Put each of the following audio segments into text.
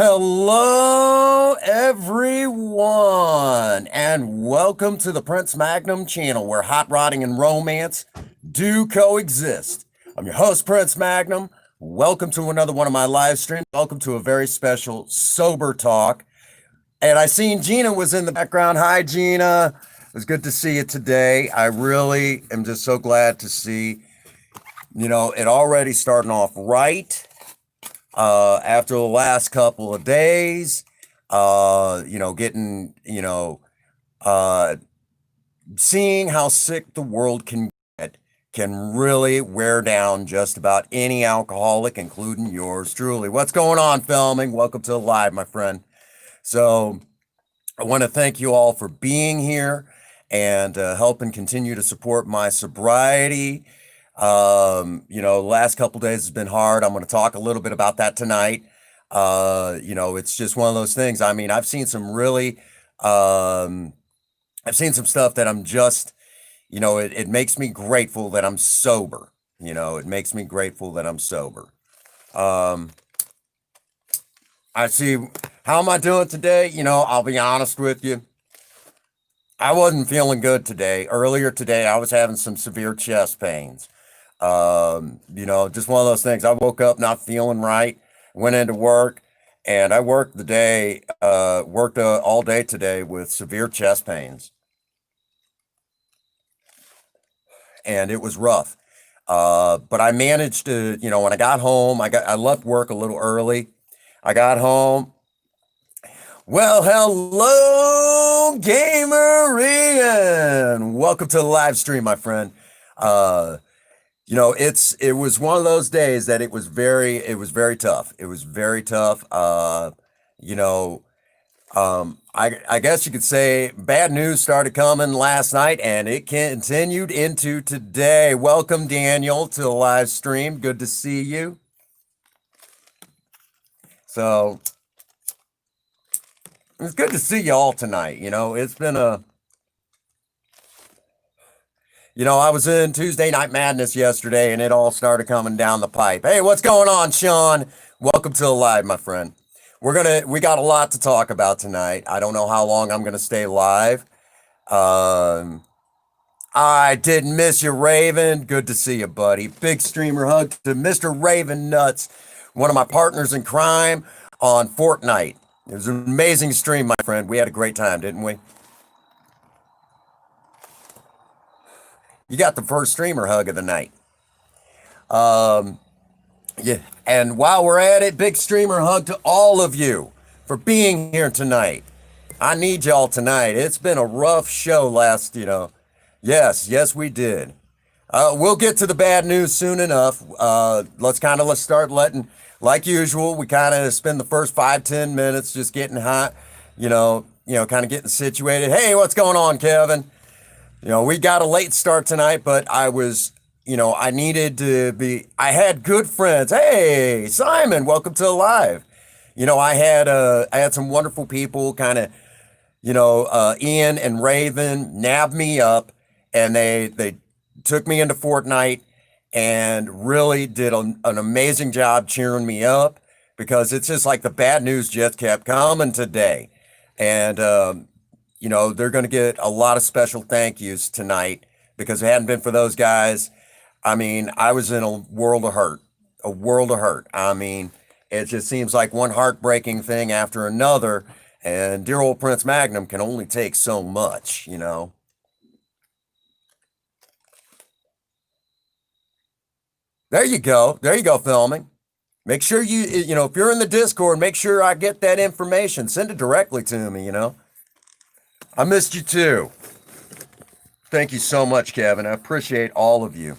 Hello, everyone, and welcome to the Prince Magnum channel where hot rodding and romance do coexist. I'm your host, Prince Magnum. Welcome to another one of my live streams. Welcome to a very special sober talk. And I seen Gina was in the background. Hi, Gina. It was good to see you today. I really am just so glad to see, it already starting off right after the last couple of days, getting, uh, seeing how sick the world can get can really wear down just about any alcoholic, including yours truly. What's going on, filming? Welcome to the live, my friend. So I want to thank you all for being here and helping continue to support my sobriety. Last couple days has been hard. I'm going to talk a little bit about that tonight. It's just one of those things. I mean, I've seen some really, I've seen some stuff that I'm just, it makes me grateful that I'm sober. It makes me grateful that I'm sober. I see, how am I doing today? I'll be honest with you. I wasn't feeling good today. Earlier today, I was having some severe chest pains. Just one of those things. I woke up not feeling right, went into work, and I worked the day, worked all day today with severe chest pains. And it was rough. But I managed to, when I got home, I left work a little early. I got home. Well, hello, Gamer Ian. Welcome to the live stream, my friend. It was one of those days that it was very tough. It was very tough. I guess you could say bad news started coming last night and it continued into today. Welcome, Daniel, to the live stream. Good to see you. So it's good to see you all tonight. It's been I was in Tuesday Night Madness yesterday and it all started coming down the pipe. Hey, what's going on, Sean? Welcome to the live, my friend. We got a lot to talk about tonight. I don't know how long I'm gonna stay live. I didn't miss you, Raven. Good to see you, buddy. Big streamer hug to Mr. Raven Nuts, one of my partners in crime on Fortnite. It was an amazing stream, my friend. We had a great time, didn't we? You got the first streamer hug of the night. Yeah, and while we're at it, big streamer hug to all of you for being here tonight. I need y'all tonight. It's been a rough show Yes, we did. We'll get to the bad news soon enough. Let's start letting, like usual, we kind of spend the first 5-10 minutes just getting hot, kind of getting situated. Hey, what's going on, Kevin? We got a late start tonight, but I had good friends. Hey, Simon, welcome to the live. I had some wonderful people Ian and Raven nabbed me up and they took me into Fortnite and really did an amazing job cheering me up because it's just like the bad news just kept coming today. And, they're going to get a lot of special thank yous tonight because if it hadn't been for those guys, I mean, I was in a world of hurt. I mean, it just seems like one heartbreaking thing after another, and dear old Prince Magnum can only take so much. There you go, filming. Make sure if you're in the Discord, make sure I get that information. Send it directly to me, I missed you too. Thank you so much, Kevin. I appreciate all of you.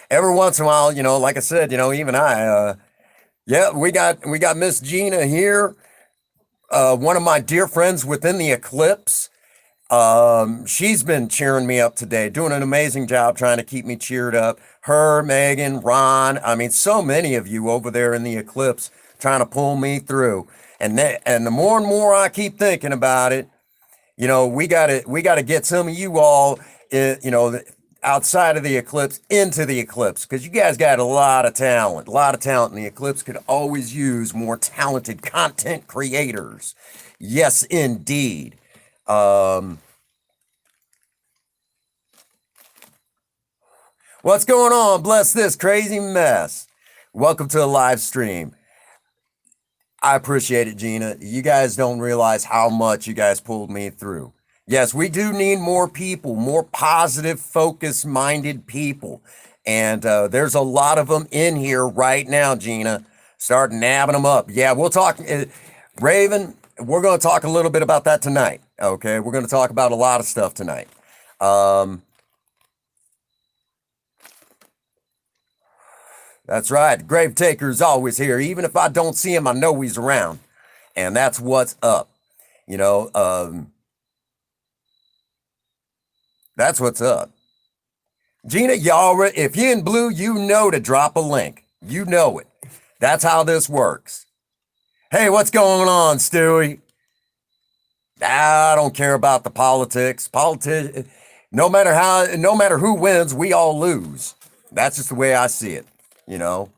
Every once in a while, like I said, even we got Miss Gina here. One of my dear friends within the Eclipse. She's been cheering me up today, doing an amazing job trying to keep me cheered up. Her, Megan, Ron, I mean, so many of you over there in the Eclipse trying to pull me through. And the more and more I keep thinking about it, we gotta get some of you all, outside of the eclipse into the eclipse, because you guys got a lot of talent. A lot of talent. And the eclipse could always use more talented content creators. Yes, indeed. What's going on? Bless this crazy mess. Welcome to a live stream. I appreciate it, Gina. You guys don't realize how much you guys pulled me through. Yes, we do need more people, more positive, focus-minded people. And there's a lot of them in here right now, Gina. Start nabbing them up. Yeah, we'll talk. Raven, we're going to talk a little bit about that tonight. Okay, we're going to talk about a lot of stuff tonight. That's right. Grave Taker's always here. Even if I don't see him, I know he's around. And that's what's up. You know, that's what's up. Gina, you already, if you're in blue, you know to drop a link. You know it. That's how this works. Hey, what's going on, Stewie? I don't care about the politics. No matter who wins, we all lose. That's just the way I see it. You know,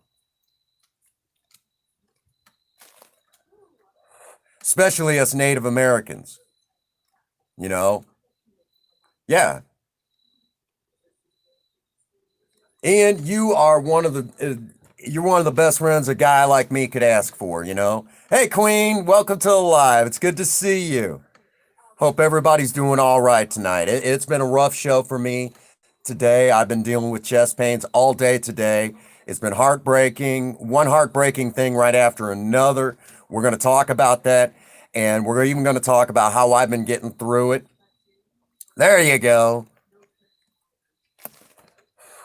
especially us Native Americans, you know, yeah. And you are you're one of the best friends a guy like me could ask for, you know. Hey, Queen, welcome to the live. It's good to see you. Hope everybody's doing all right tonight. It's been a rough show for me today. I've been dealing with chest pains all day today. It's been heartbreaking, one heartbreaking thing right after another. We're going to talk about that, and we're even going to talk about how I've been getting through it. There you go.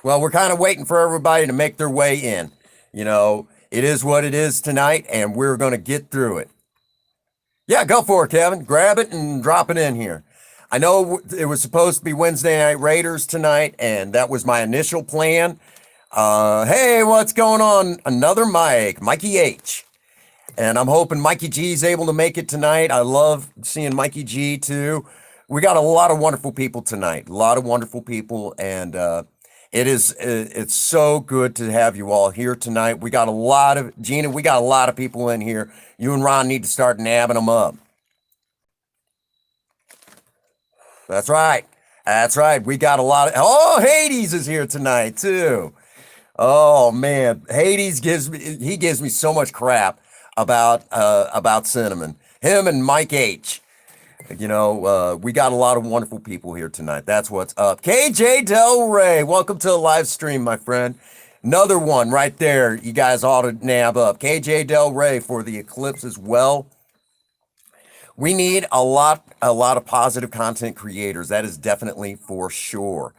Well, we're kind of waiting for everybody to make their way in. You know, it is what it is tonight, and we're going to get through it. Yeah, go for it, Kevin. Grab it and drop it in here. I know it was supposed to be Wednesday Night Raiders tonight, and that was my initial plan. Hey, what's going on? Another Mikey H. And I'm hoping Mikey G is able to make it tonight. I love seeing Mikey G too. We got a lot of wonderful people tonight. A lot of wonderful people, and it's so good to have you all here tonight. We got Gina, we got a lot of people in here. You and Ron need to start nabbing them up. That's right. That's right. We got a lot of, Hades is here tonight too. Oh man, Hades gives me so much crap about Cinnamon. Him and Mike H. You know, we got a lot of wonderful people here tonight. That's what's up. KJ Del Rey, welcome to the live stream, my friend. Another one right there. You guys ought to nab up. KJ Del Rey for the eclipse as well. We need a lot of positive content creators. That is definitely for sure.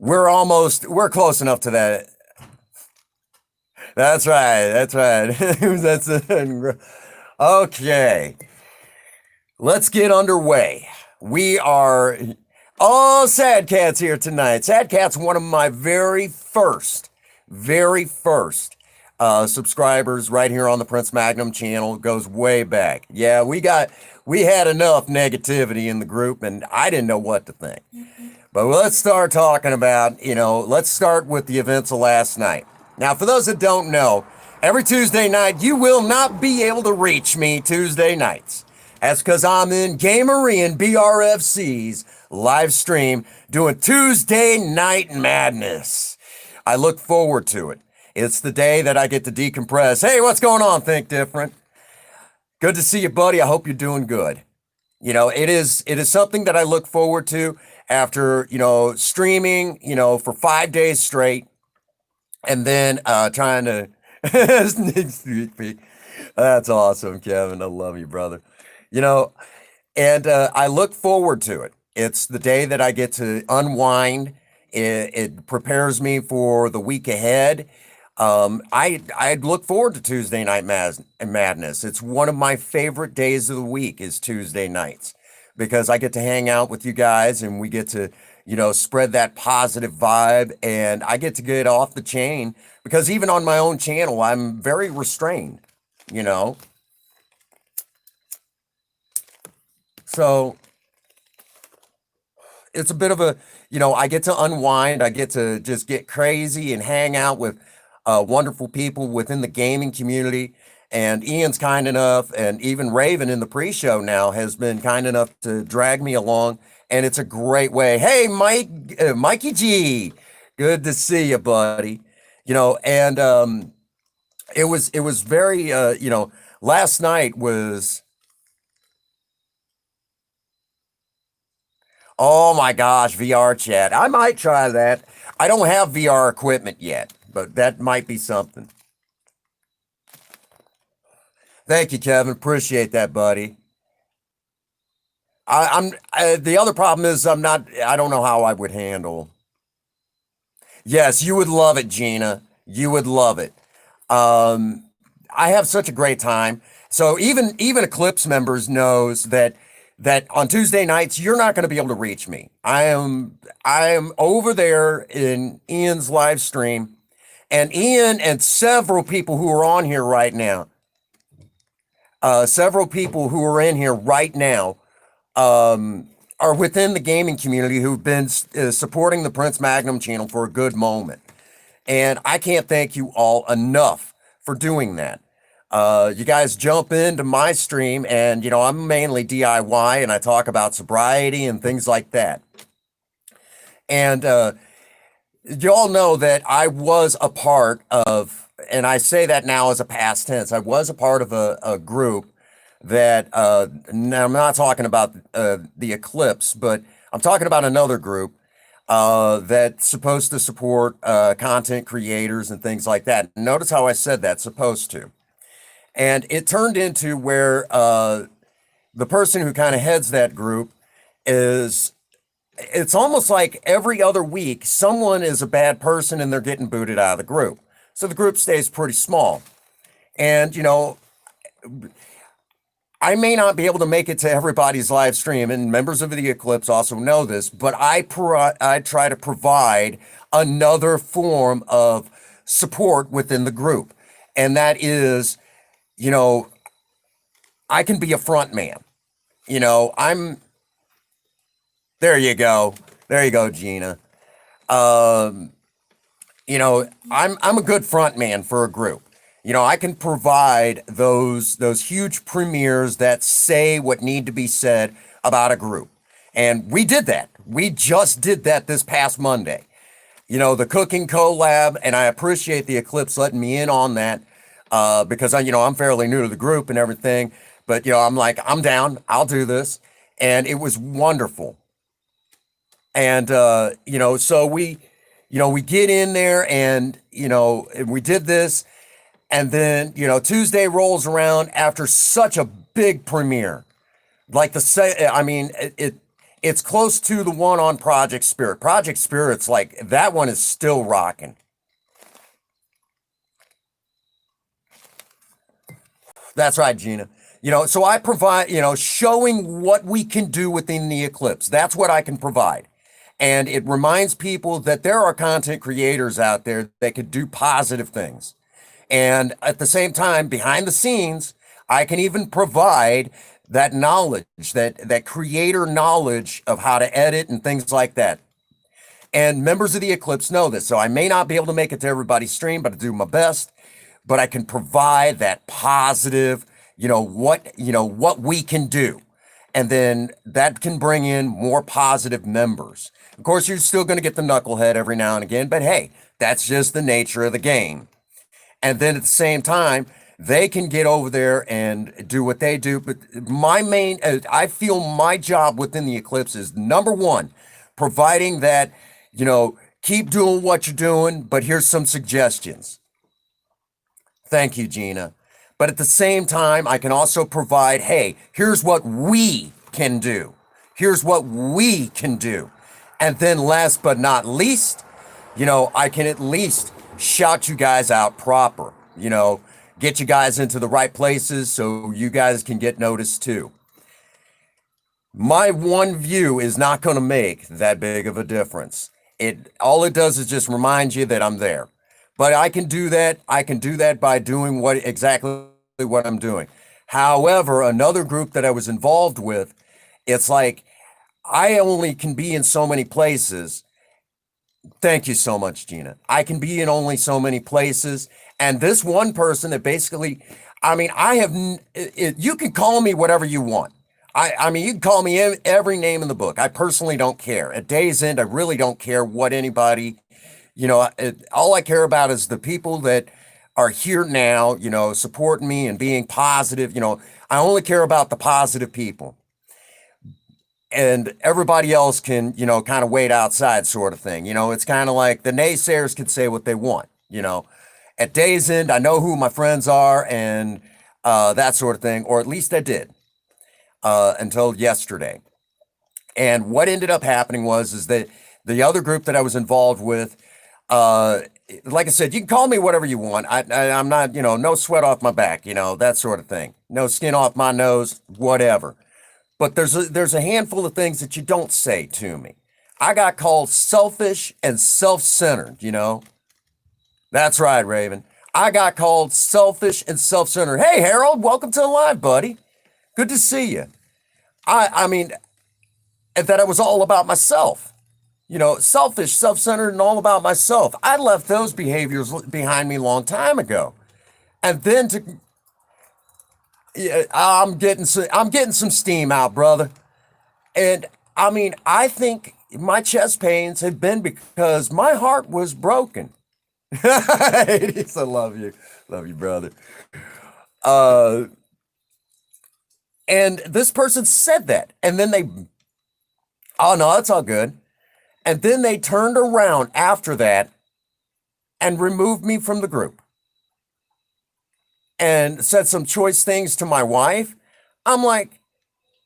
We're close enough to that. That's right. That's right. Okay. Let's get underway. We are, Sad Cat's here tonight. Sad Cat's one of my very first subscribers right here on the Prince Magnum channel. It goes way back. Yeah, we had enough negativity in the group, and I didn't know what to think. But let's start talking about, let's start with the events of last night. Now, for those that don't know, every Tuesday night, you will not be able to reach me Tuesday nights. That's because I'm in Gamerian BRFC's live stream doing Tuesday Night Madness. I look forward to it. It's the day that I get to decompress. Hey, what's going on, Think Different? Good to see you, buddy. I hope you're doing good. It is something that I look forward to after, streaming, for 5 days straight, and then trying to sneak peek. That's awesome, Kevin. I love you, brother. And I look forward to it. It's the day that I get to unwind. It prepares me for the week ahead. I look forward to Tuesday Night Madness. It's one of my favorite days of the week is Tuesday nights because I get to hang out with you guys and we get to, spread that positive vibe, and I get to get off the chain because even on my own channel, I'm very restrained, So it's a bit of a, I get to unwind. I get to just get crazy and hang out with wonderful people within the gaming community. And Ian's kind enough, and even Raven in the pre-show now has been kind enough to drag me along, and it's a great way. Hey, Mikey G, good to see you, buddy. And it was very, last night was. Oh my gosh, VR chat. I might try that. I don't have VR equipment yet, but that might be something. Thank you, Kevin. Appreciate that, buddy. The other problem is I don't know how I would handle. Yes, you would love it, Gina. You would love it. Um, I have such a great time. So even Eclipse members knows that on Tuesday nights you're not going to be able to reach me. I am over there in Ian's live stream, and Ian and several people who are on here right now, several people who are in here right now, are within the gaming community who've been supporting the Prince Magnum channel for a good moment. And I can't thank you all enough for doing that. You guys jump into my stream, and I'm mainly DIY, and I talk about sobriety and things like that. And you all know that I was a part of, and I say that now as a past tense, I was a part of a group that, now I'm not talking about the Eclipse, but I'm talking about another group that's supposed to support content creators and things like that. Notice how I said that, supposed to. And it turned into where the person who kind of heads that group is, it's almost like every other week, someone is a bad person and they're getting booted out of the group. So the group stays pretty small. And, I may not be able to make it to everybody's live stream, and members of the Eclipse also know this, but I try to provide another form of support within the group. And that is, I can be a front man. There you go. There you go, Gina. Um, I'm a good front man for a group. I can provide those huge premieres that say what need to be said about a group. And we did that. We just did that this past Monday. The cooking collab, and I appreciate the Eclipse letting me in on that, because I'm fairly new to the group and everything. But I'm like, I'm down. I'll do this, and it was wonderful. And so we get in there, and and we did this. And then, Tuesday rolls around after such a big premiere. Like it's close to the one on Project Spirit. Project Spirit's like, that one is still rocking. That's right, Gina. So I provide, showing what we can do within the Eclipse. That's what I can provide. And it reminds people that there are content creators out there that could do positive things. And at the same time, behind the scenes, I can even provide that knowledge, that creator knowledge of how to edit and things like that. And members of the Eclipse know this. So I may not be able to make it to everybody's stream, but I do my best. But I can provide that positive, what we can do. And then that can bring in more positive members. Of course, you're still going to get the knucklehead every now and again, but hey, that's just the nature of the game. And then at the same time, they can get over there and do what they do. But I feel my job within the Eclipse is number one, providing that, keep doing what you're doing, but here's some suggestions. Thank you, Gina. But at the same time, I can also provide, hey, here's what we can do. Here's what we can do. And then last but not least, I can at least shout you guys out proper, get you guys into the right places so you guys can get noticed too. My one view is not going to make that big of a difference. All it does is just remind you that I'm there. But I can do that. I can do that by doing exactly what I'm doing. However, another group that I was involved with, it's like I only can be in so many places. Thank you so much, Gina. I can be in only so many places. And this one person that basically, I mean, I have, you can call me whatever you want. I mean, you can call me every name in the book. I personally don't care. At day's end, I really don't care what anybody, all I care about is the people that are here now, supporting me and being positive. I only care about the positive people. And everybody else can, kind of wait outside sort of thing. It's kind of like the naysayers can say what they want. At day's end, I know who my friends are and that sort of thing, or at least I did until yesterday. And what ended up happening is that the other group that I was involved with, like I said, you can call me whatever you want. I'm not, no sweat off my back, that sort of thing. No skin off my nose, whatever. But there's a handful of things that you don't say to me. I got called selfish and self-centered. That's right, Raven. I got called selfish and self-centered. Hey, Harold, welcome to the live, buddy. Good to see you. I mean, that it was all about myself. Selfish, self-centered, and all about myself. I left those behaviors behind me a long time ago. And then I'm getting some steam out, brother. And I mean, I think my chest pains have been because my heart was broken. Hades, I love you, brother. And this person said that, and then oh no, it's all good. And then they turned around after that and removed me from the group and said some choice things to my wife. I'm like,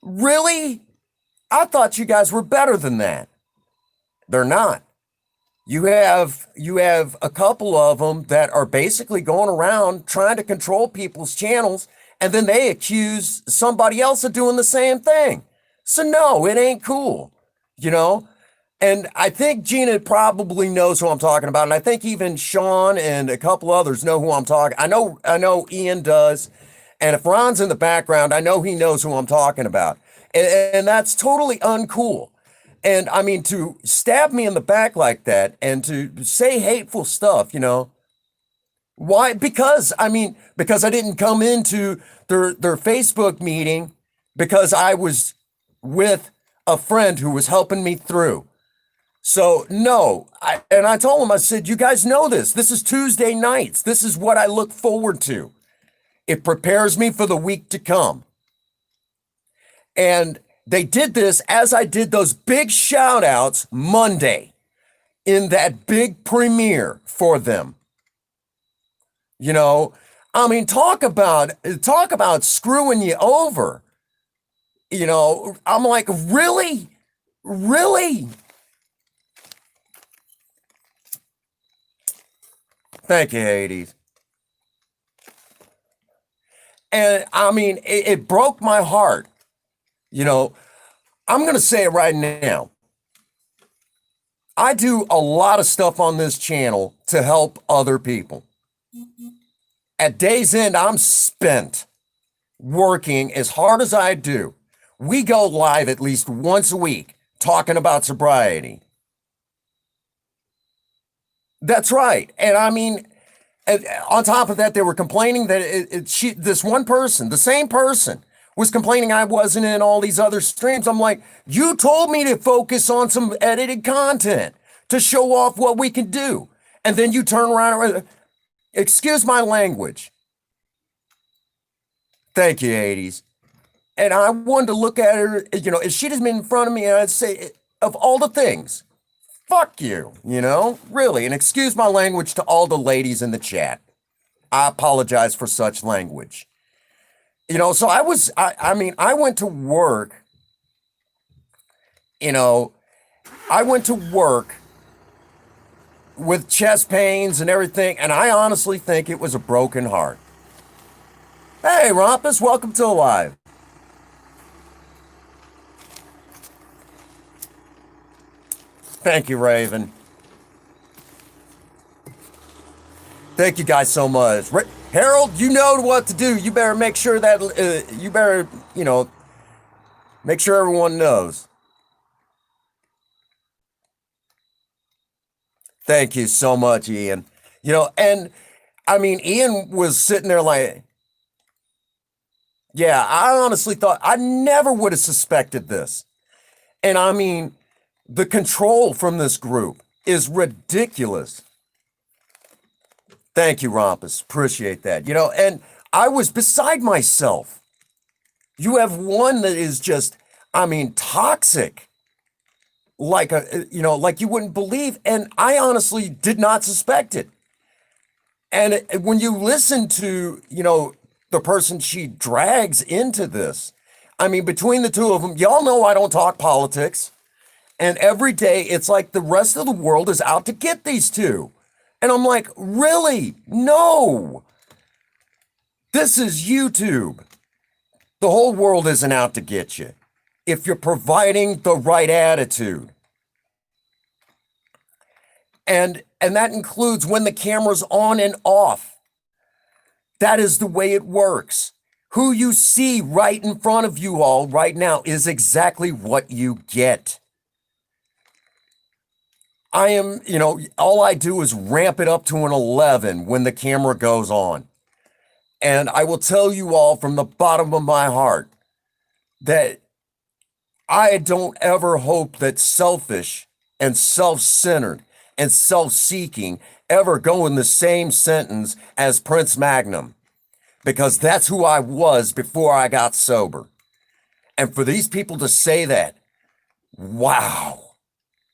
really? I thought you guys were better than that. They're not. You have a couple of them that are basically going around trying to control people's channels, and then they accuse somebody else of doing the same thing. So no, it ain't cool, And I think Gina probably knows who I'm talking about, and I think even Sean and a couple others know who I'm talking. I know Ian does, and if Ron's in the background, I know he knows who I'm talking about, and that's totally uncool. And I mean, to stab me in the back like that and to say hateful stuff, why? Because I didn't come into their Facebook meeting because I was with a friend who was helping me through. So no, I told him, I said, you guys know this. This is Tuesday nights. This is what I look forward to. It prepares me for the week to come. And they did this as I did those big shout outs Monday in that big premiere for them. Talk about screwing you over. I'm like, really? Really? Thank you, Hades. And I mean, it broke my heart. I'm going to say it right now. I do a lot of stuff on this channel to help other people. At day's end, I'm spent working as hard as I do. We go live at least once a week talking about sobriety. That's right. And I mean, on top of that, they were complaining that this one person, the same person, was complaining I wasn't in all these other streams. I'm like, you told me to focus on some edited content to show off what we can do. And then you turn around, excuse my language. Thank you, Hades. And I wanted to look at her, if she'd have been in front of me, and I'd say, of all the things, fuck you, really. And excuse my language to all the ladies in the chat. I apologize for such language. So I went to work, I went to work with chest pains and everything, and I honestly think it was a broken heart. Hey, Rompus, welcome to Live. Thank you, Raven. Thank you guys so much. Harold, you know what to do. You better make sure that, make sure everyone knows. Thank you so much, Ian. And I mean, Ian was sitting there like, yeah, I honestly thought I never would have suspected this. And I mean, the control from this group is ridiculous. Thank you, Rompus. Appreciate that. And I was beside myself. You have one that is just, I mean, toxic, like you wouldn't believe. And I honestly did not suspect it. And when you listen to, the person she drags into this, I mean, between the two of them, y'all know I don't talk politics. And every day it's like the rest of the world is out to get these two. And I'm like, really? No. This is YouTube. The whole world isn't out to get you if you're providing the right attitude. And that includes when the camera's on and off. That is the way it works. Who you see right in front of you all right now is exactly what you get. I am, all I do is ramp it up to an 11 when the camera goes on. And I will tell you all from the bottom of my heart that I don't ever hope that selfish and self-centered and self-seeking ever go in the same sentence as Prince Magnum, because that's who I was before I got sober. And for these people to say that, wow,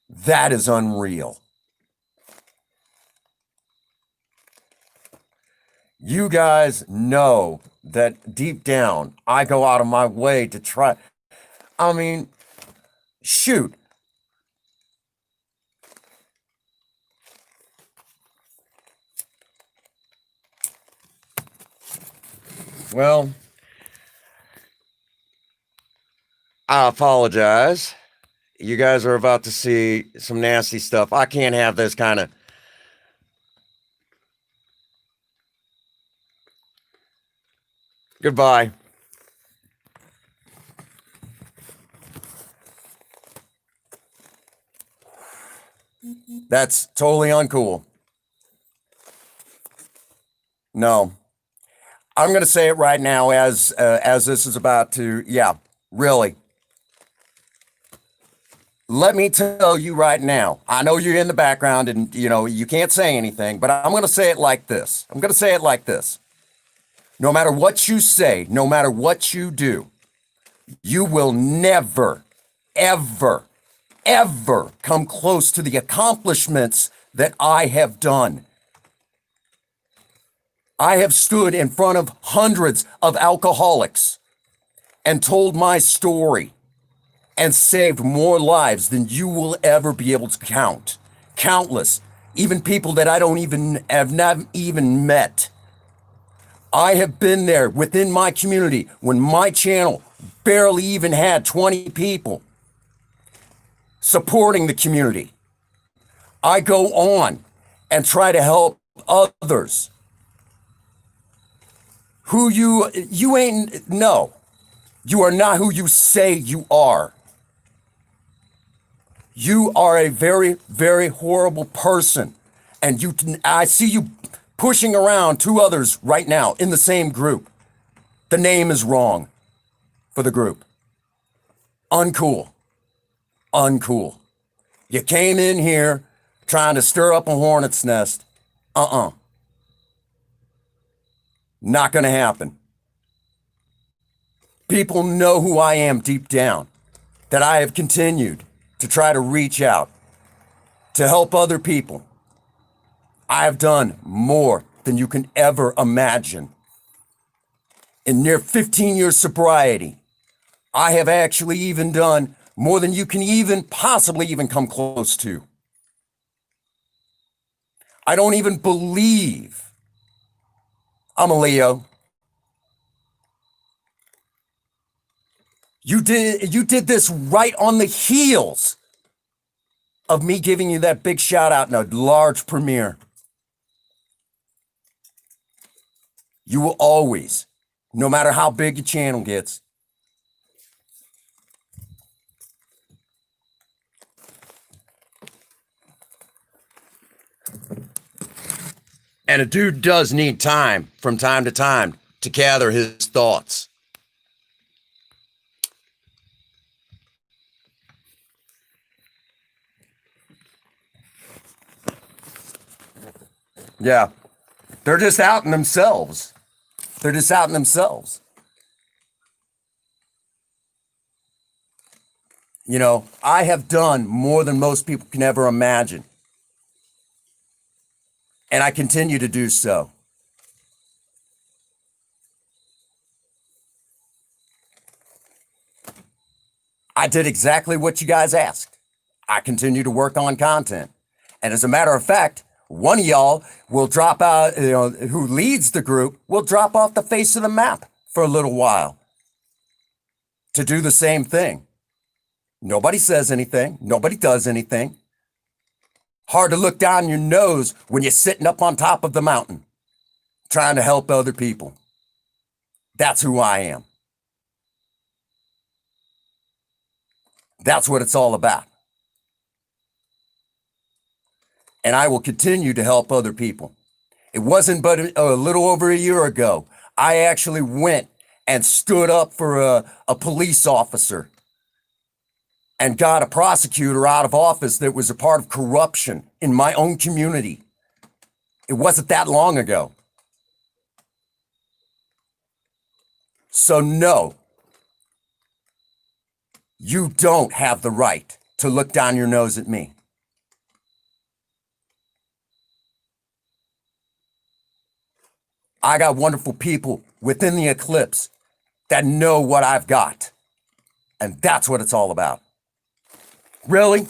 that is unreal. You guys know that deep down, I go out of my way to try. I mean, shoot. Well, I apologize. You guys are about to see some nasty stuff. I can't have this kind of. Goodbye. That's totally uncool. No. I'm going to say it right now as this is about to, yeah, really. Let me tell you right now. I know you're in the background and you can't say anything, but I'm going to say it like this. I'm going to say it like this. No matter what you say, no matter what you do, you will never, ever, ever come close to the accomplishments that I have done. I have stood in front of hundreds of alcoholics and told my story and saved more lives than you will ever be able to count. Countless, even people that I don't even have not even met. I have been there within my community when my channel barely even had 20 people supporting the community. I go on and try to help others. Who you ain't, no. You are not who you say you are. You are a very, very horrible person. And I see you pushing around two others right now in the same group. The name is wrong for the group. Uncool. Uncool. You came in here trying to stir up a hornet's nest. Not going to happen. People know who I am deep down, that I have continued to try to reach out, to help other people. I have done more than you can ever imagine. In near 15 years sobriety, I have actually even done more than you can even possibly even come close to. I don't even believe I'm a Leo. You did this right on the heels of me giving you that big shout out in a large premiere. You will always, no matter how big your channel gets, And a dude does need time from time to gather his thoughts. Yeah. They're just out in themselves. They're just out in themselves. You know, I have done more than most people can ever imagine. And I continue to do so. I did exactly what you guys asked. I continue to work on content. And as a matter of fact, one of y'all will drop out, who leads the group, will drop off the face of the map for a little while to do the same thing. Nobody says anything. Nobody does anything. Hard to look down your nose when you're sitting up on top of the mountain trying to help other people. That's who I am. That's what it's all about. And I will continue to help other people. It wasn't but a little over a year ago, I actually went and stood up for a police officer and got a prosecutor out of office that was a part of corruption in my own community. It wasn't that long ago. So no, you don't have the right to look down your nose at me. I got wonderful people within the Eclipse that know what I've got. And that's what it's all about. Really?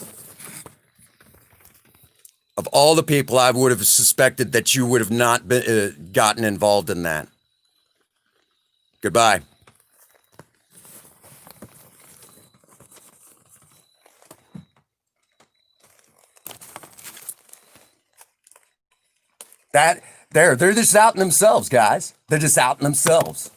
Of all the people, I would have suspected that you would have not been, gotten involved in that. Goodbye. They're just out in themselves, guys. They're just out in themselves.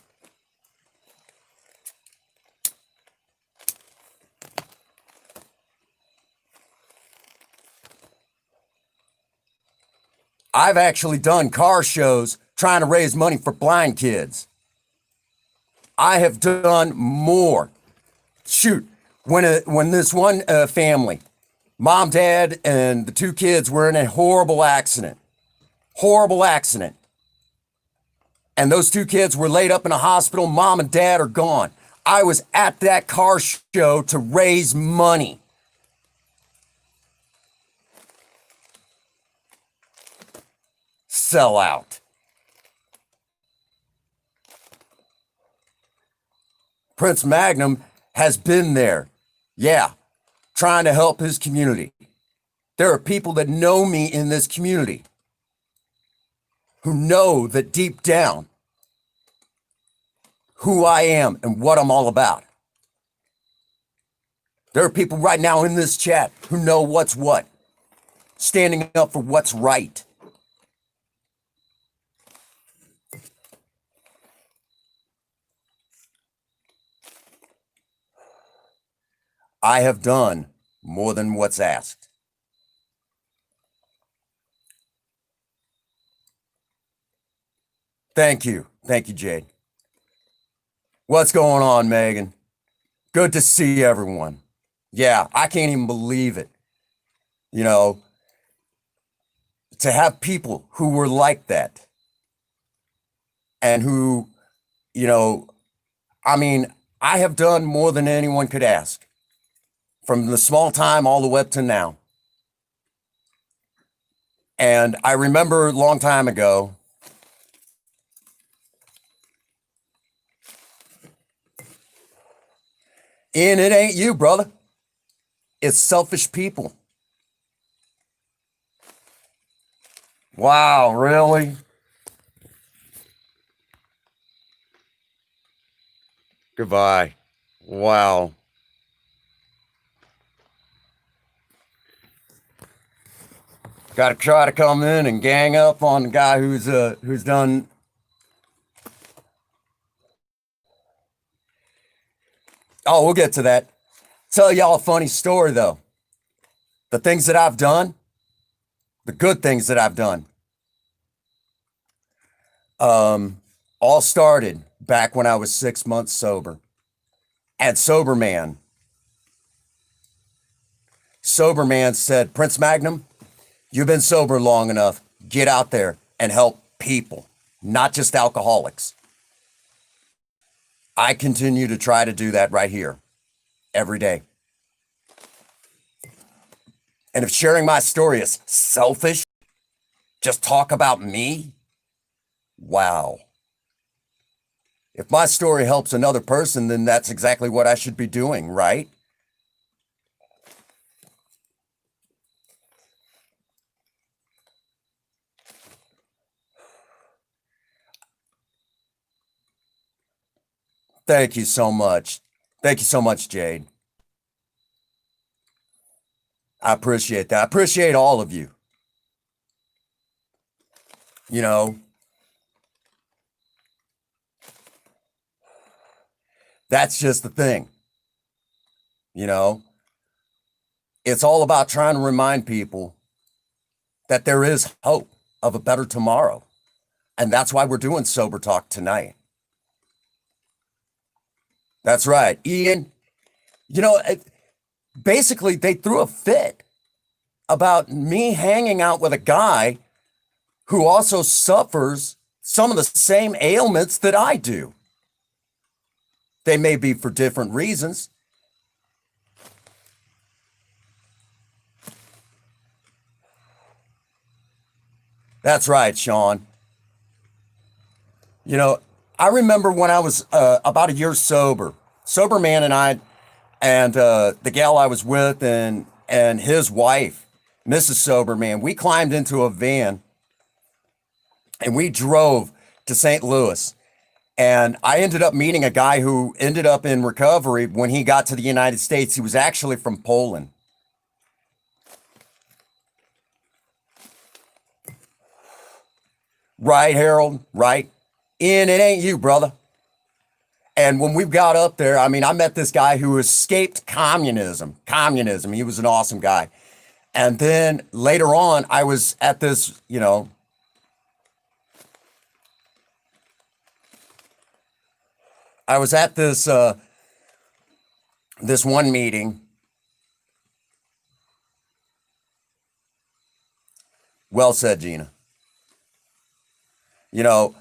I've actually done car shows trying to raise money for blind kids. I have done more. Shoot, when this one family, mom, dad, and the two kids were in a horrible accident. And those two kids were laid up in a hospital. Mom and dad are gone. I was at that car show to raise money. Sell out. Prince Magnum has been there. Yeah, trying to help his community. There are people that know me in this community who know that deep down who I am and what I'm all about. There are people right now in this chat who know what's what, standing up for what's right. I have done more than what's asked. Thank you. Thank you, Jade. What's going on, Megan? Good to see everyone. Yeah, I can't even believe it. You know, to have people who were like that and who, I mean, I have done more than anyone could ask from the small time all the way up to now. And I remember a long time ago, and it ain't you, brother. It's selfish people. Wow, really? Goodbye. Wow. Got to try to come in and gang up on the guy who's done. Oh, we'll get to that. Tell y'all a funny story though. The things that I've done, the good things that I've done. All started back when I was 6 months sober. And Sober Man said, Prince Magnum, you've been sober long enough. Get out there and help people, not just alcoholics. I continue to try to do that right here every day. And if sharing my story is selfish, just talk about me, wow. If my story helps another person, then that's exactly what I should be doing, right? Thank you so much. Thank you so much, Jade. I appreciate that. I appreciate all of you. You know, that's just the thing. You know, it's all about trying to remind people that there is hope of a better tomorrow. And that's why we're doing Sober Talk tonight. That's right. Ian, you know, basically they threw a fit about me hanging out with a guy who also suffers some of the same ailments that I do. They may be for different reasons. That's right, Sean. You know, I remember when I was about a year sober. Sober Man and I, and the gal I was with, and his wife, Mrs. Sober Man, we climbed into a van and we drove to St. Louis. And I ended up meeting a guy who ended up in recovery when he got to the United States. He was actually from Poland. Right, Harold? Right? Ian, it ain't you, brother. And when we got up there, I mean, I met this guy who escaped communism. Communism. He was an awesome guy. And then later on, I was at this, you know, I was at this one meeting. Well said, Gina. You know,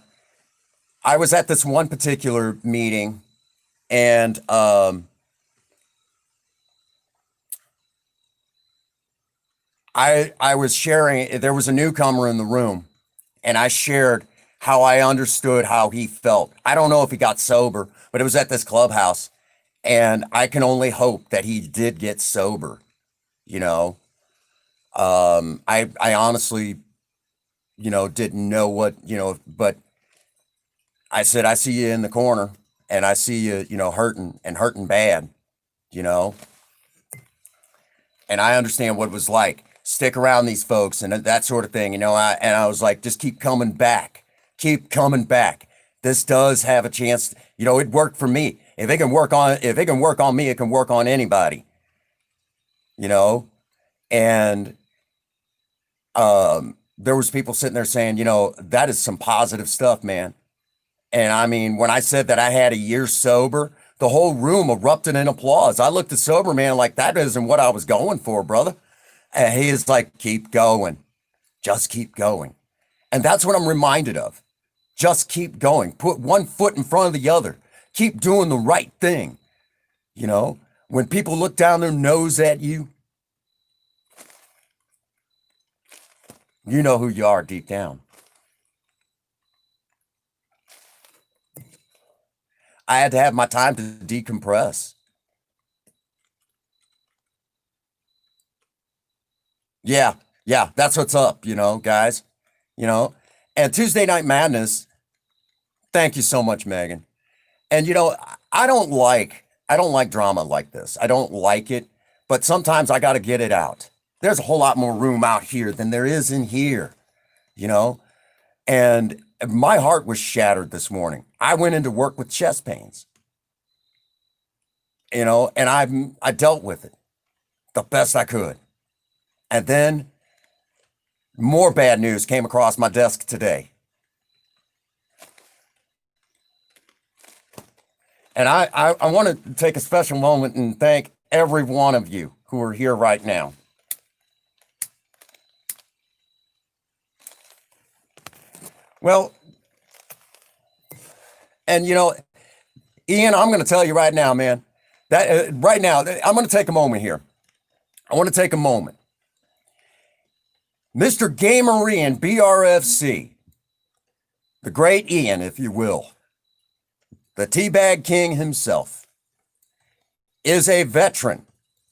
I was at this one particular meeting, and I was sharing. There was a newcomer in the room, and I shared how I understood how he felt. I don't know if he got sober, but it was at this clubhouse, and I can only hope that he did get sober. You know, I honestly, you know, didn't know what, you know, but I said, I see you in the corner, and I see you, you know, hurting and hurting bad, you know, and I understand what it was like. Stick around these folks and that sort of thing, you know. I was like, just keep coming back, keep coming back. This does have a chance, you know. It worked for me. If it can work on me, it can work on anybody, you know. And there was people sitting there saying, you know, that is some positive stuff, man. And I mean, when I said that I had a year sober, the whole room erupted in applause. I looked at Sober Man like, that isn't what I was going for, brother. And he is like, keep going. Just keep going. And that's what I'm reminded of. Just keep going. Put one foot in front of the other. Keep doing the right thing. You know, when people look down their nose at you, you know who you are deep down. I had to have my time to decompress. Yeah, yeah, that's what's up, you know, guys. You know, and Tuesday Night Madness, thank you so much, Megan. And you know, I don't like drama like this. I don't like it, but sometimes I got to get it out. There's a whole lot more room out here than there is in here, you know? And my heart was shattered this morning. I went into work with chest pains, you know, and I dealt with it the best I could. And then more bad news came across my desk today. And I want to take a special moment and thank every one of you who are here right now. Well, and you know, Ian, I'm going to tell you right now, man, that right now, I'm going to take a moment here. I want to take a moment. Mr. Gamerian BRFC, the great Ian, if you will, the Teabag King himself, is a veteran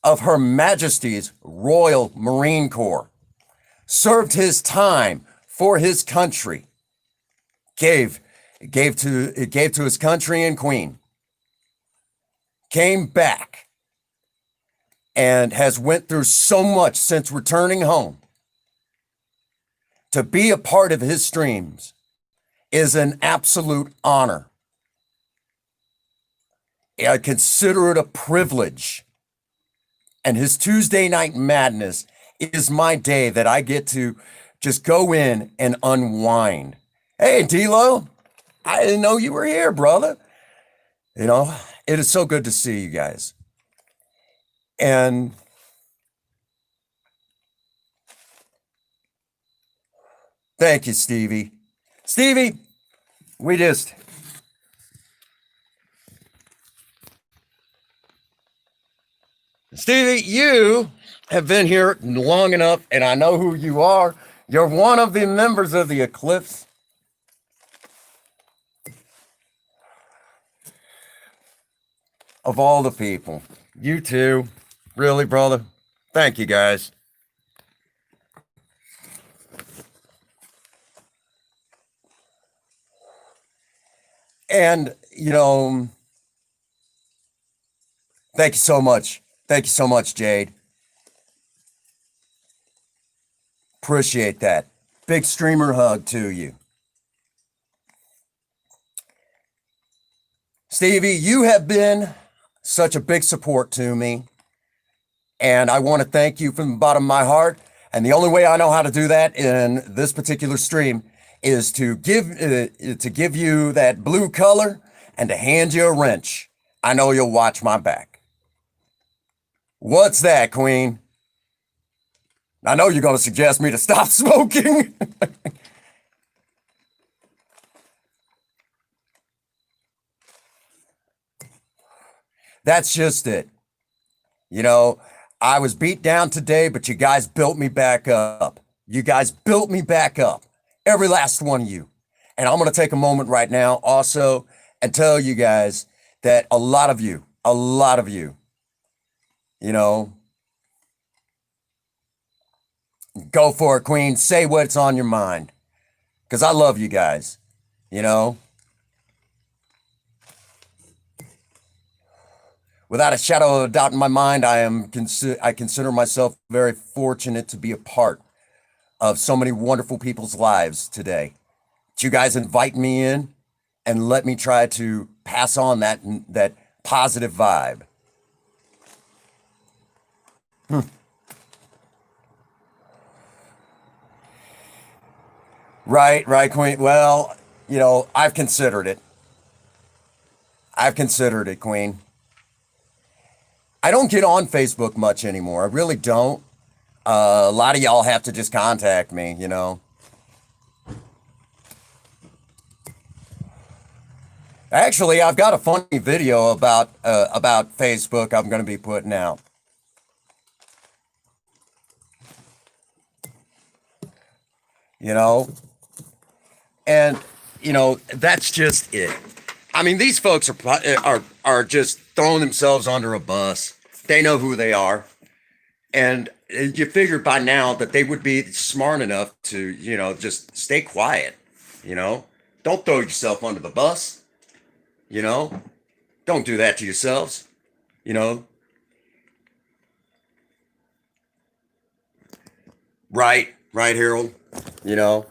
of Her Majesty's Royal Marine Corps, served his time for his country, gave to his country and queen, came back, and has went through so much since returning home. To be a part of his streams is an absolute honor. I consider it a privilege. And his Tuesday Night Madness is my day that I get to just go in and unwind. Hey, D-Lo, I didn't know you were here, brother. You know, it is so good to see you guys. And thank you, Stevie. Stevie, Stevie, you have been here long enough, and I know who you are. You're one of the members of the Eclipse. Of all the people, you too. Really, brother? Thank you, guys. And, you know, thank you so much. Thank you so much, Jade. Appreciate that. Big streamer hug to you. Stevie, you have been such a big support to me. And I want to thank you from the bottom of my heart. And the only way I know how to do that in this particular stream is to give you that blue color and to hand you a wrench. I know you'll watch my back. What's that, Queen? I know you're going to suggest me to stop smoking. That's just it. You know, I was beat down today, but you guys built me back up. You guys built me back up. Every last one of you. And I'm going to take a moment right now also and tell you guys that a lot of you, you know, go for it, Queen. Say what's on your mind. Because I love you guys, you know. Without a shadow of a doubt in my mind, I consider myself very fortunate to be a part of so many wonderful people's lives today. That you guys invite me in and let me try to pass on that positive vibe. Right, Queen. Well, you know, I've considered it. Queen. I don't get on Facebook much anymore. I really don't. A lot of y'all have to just contact me, you know. Actually, I've got a funny video about Facebook I'm going to be putting out. You know, and you know that's just it. I mean, these folks are just throwing themselves under a bus. They know who they are, and you figure by now that they would be smart enough to, you know, just stay quiet. You know, don't throw yourself under the bus. You know, don't do that to yourselves. You know, right, Harold. You know,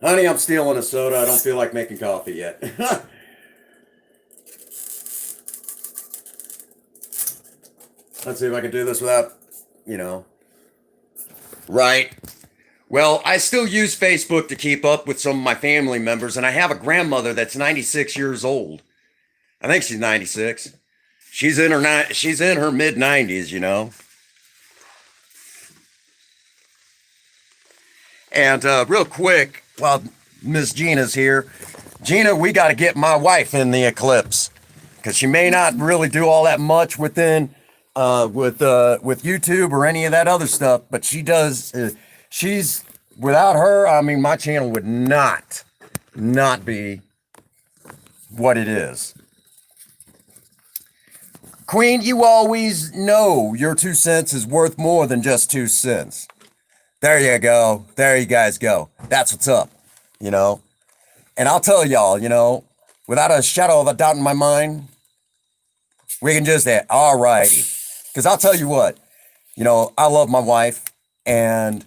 honey, I'm stealing a soda. I don't feel like making coffee yet. Let's see if I can do this without, you know. Right. Well, I still use Facebook to keep up with some of my family members, and I have a grandmother that's 96 years old. I think she's 96. She's in her mid 90s, you know. And real quick, while Miss Gina's here, Gina, we got to get my wife in the eclipse because she may not really do all that much within with YouTube or any of that other stuff, but she does. She's without her. I mean, my channel would not be what it is. Queen, you always know your 2 cents is worth more than just 2 cents. There you go. There you guys go. That's what's up, you know. And I'll tell y'all, you know, without a shadow of a doubt in my mind, we can just say, all righty. Because I'll tell you what, you know, I love my wife, and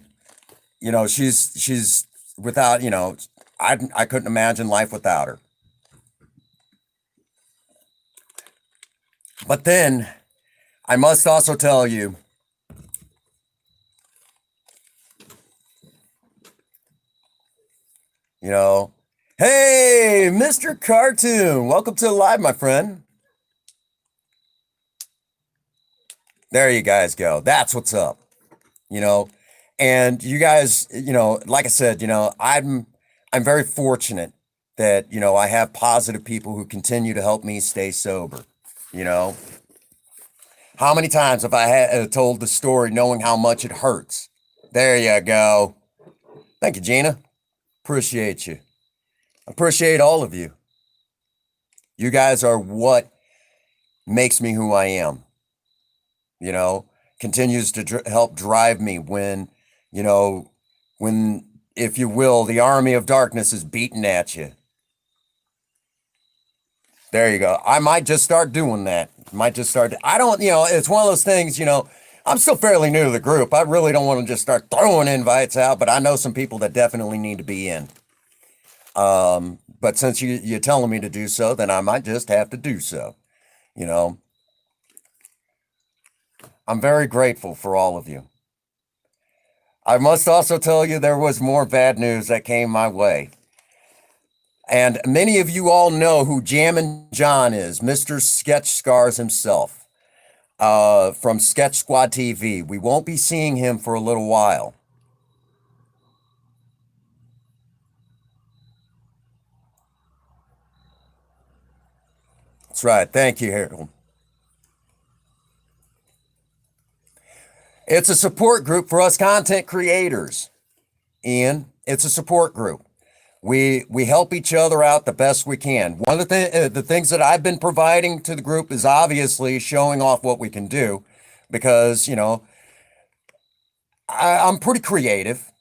you know, she's without, you know, I couldn't imagine life without her. But then I must also tell you, you know, hey, Mr. Cartoon, welcome to the live, my friend. There you guys go. That's what's up, you know. And you guys, you know, like I said, you know, I'm very fortunate that, you know, I have positive people who continue to help me stay sober, you know. How many times have I told the story knowing how much it hurts? There you go. Thank you, Gina. Appreciate you. Appreciate all of you. You guys are what makes me who I am. You know, continues to help drive me when, you know, when, if you will, the army of darkness is beating at you. There you go. I might just start doing that. Might just start. I don't, you know, it's one of those things, you know, I'm still fairly new to the group. I really don't want to just start throwing invites out, but I know some people that definitely need to be in. But since you're telling me to do so, then I might just have to do so. You know, I'm very grateful for all of you. I must also tell you there was more bad news that came my way. And many of you all know who Jammin' John is, Mr. Sketch Scars himself, from Sketch Squad TV. We won't be seeing him for a little while. That's right. Thank you, Harold. It's a support group for us content creators, Ian. It's a support group. We help each other out the best we can. One of the things that I've been providing to the group is obviously showing off what we can do, because, you know, I'm pretty creative.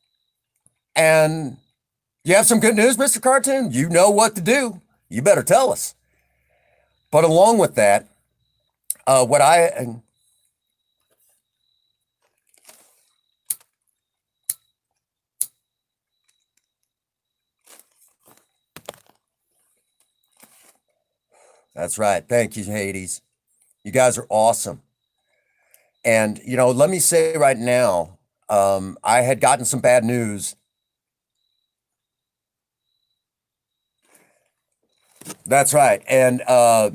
And you have some good news, Mr. Cartoon? You know what to do. You better tell us. But along with that, what I... That's right. Thank you, Hades. You guys are awesome. And, you know, let me say right now, I had gotten some bad news. That's right. And I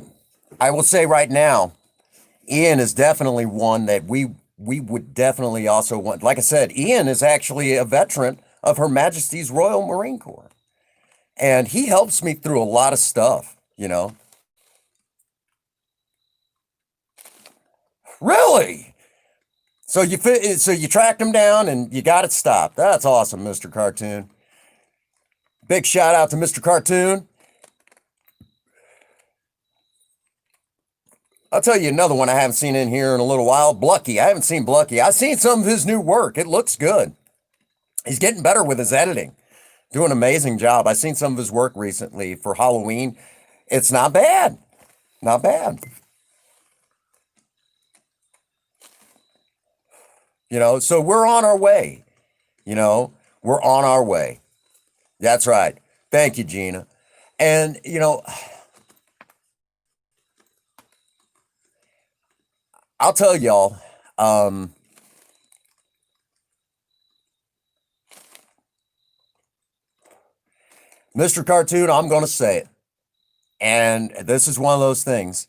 will say right now, Ian is definitely one that we would definitely also want. Like I said, Ian is actually a veteran of Her Majesty's Royal Marine Corps. And he helps me through a lot of stuff, you know. Really? So you tracked him down and you got it stopped. That's awesome, Mr. Cartoon. Big shout out to Mr. Cartoon. I'll tell you another one I haven't seen in here in a little while. Blucky. I haven't seen Blucky. I've seen some of his new work. It looks good. He's getting better with his editing. Doing an amazing job. I've seen some of his work recently for Halloween. It's not bad. Not bad. You know, so we're on our way. You know, we're on our way. That's right. Thank you, Gina. And, you know, I'll tell y'all, Mr. Cartoon, I'm going to say it. And this is one of those things.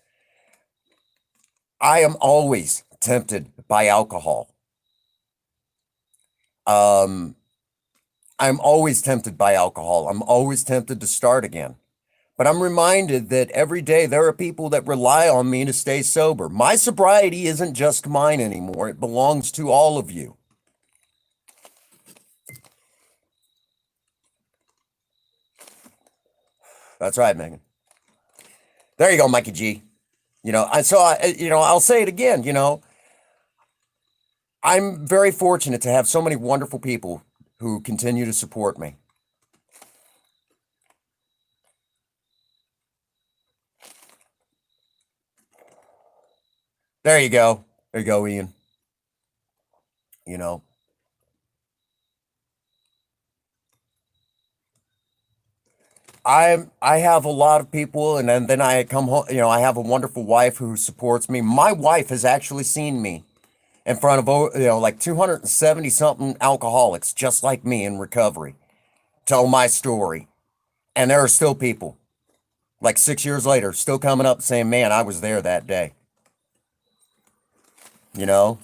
I am always tempted by alcohol. Um, I'm always tempted by alcohol. I'm always tempted to start again. But I'm reminded that every day there are people that rely on me to stay sober. My sobriety isn't just mine anymore, it belongs to all of you. That's right, Megan. There you go, Mikey G. I'll say it again, I'm very fortunate to have so many wonderful people who continue to support me. There you go. There you go, Ian. You know, I have a lot of people, and then I come home. I have a wonderful wife who supports me. My wife has actually seen me in front of like 270 something alcoholics just like me in recovery, tell my story, and there are still people like 6 years later still coming up saying, "Man, I was there that day." You know,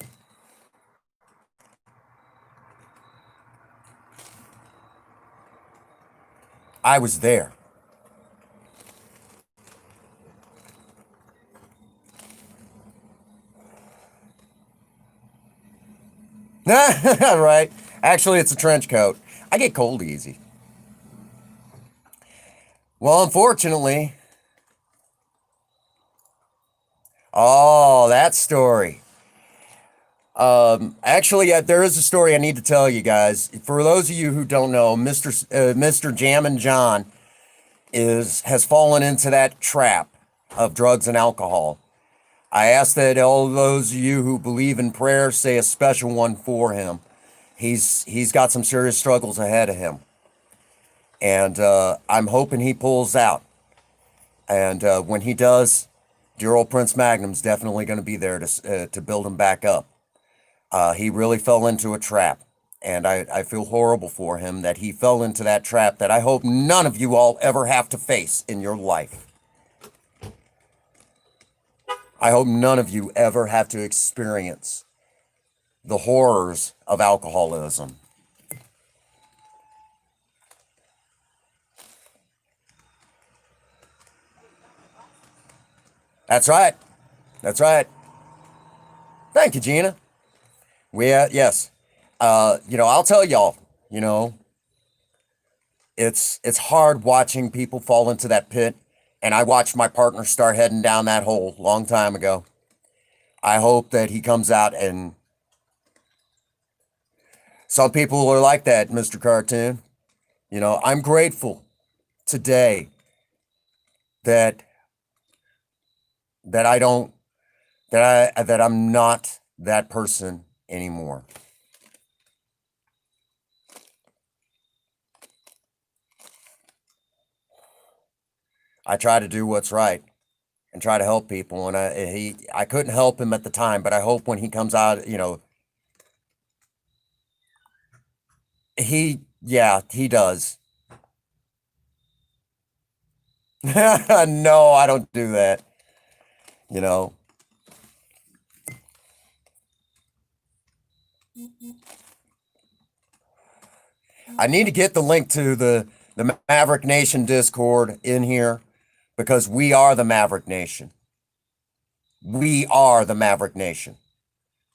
I was there. Right? Actually, it's a trench coat. I get cold easy. Well, unfortunately, oh, that story. Actually, there is a story I need to tell you guys. For those of you who don't know, Mr. Jammin' John has fallen into that trap of drugs and alcohol. I ask that all those of you who believe in prayer say a special one for him. He's got some serious struggles ahead of him, and I'm hoping he pulls out. And when he does, dear old Prince Magnum's definitely going to be there to build him back up. He really fell into a trap, and I feel horrible for him that he fell into that trap that I hope none of you all ever have to face in your life. I hope none of you ever have to experience the horrors of alcoholism. That's right. That's right. Thank you, Gina. Yes. I'll tell y'all, you know, it's hard watching people fall into that pit, and I watched my partner start heading down that hole long time ago. I hope that he comes out, and some people are like that, Mr. Cartoon. I'm grateful today that that I don't that I'm not that person anymore. I try to do what's right and try to help people, and I couldn't help him at the time, but I hope when he comes out, he does. No, I don't do that. You know, I need to get the link to the Maverick Nation Discord in here because we are the Maverick Nation. We are the Maverick Nation.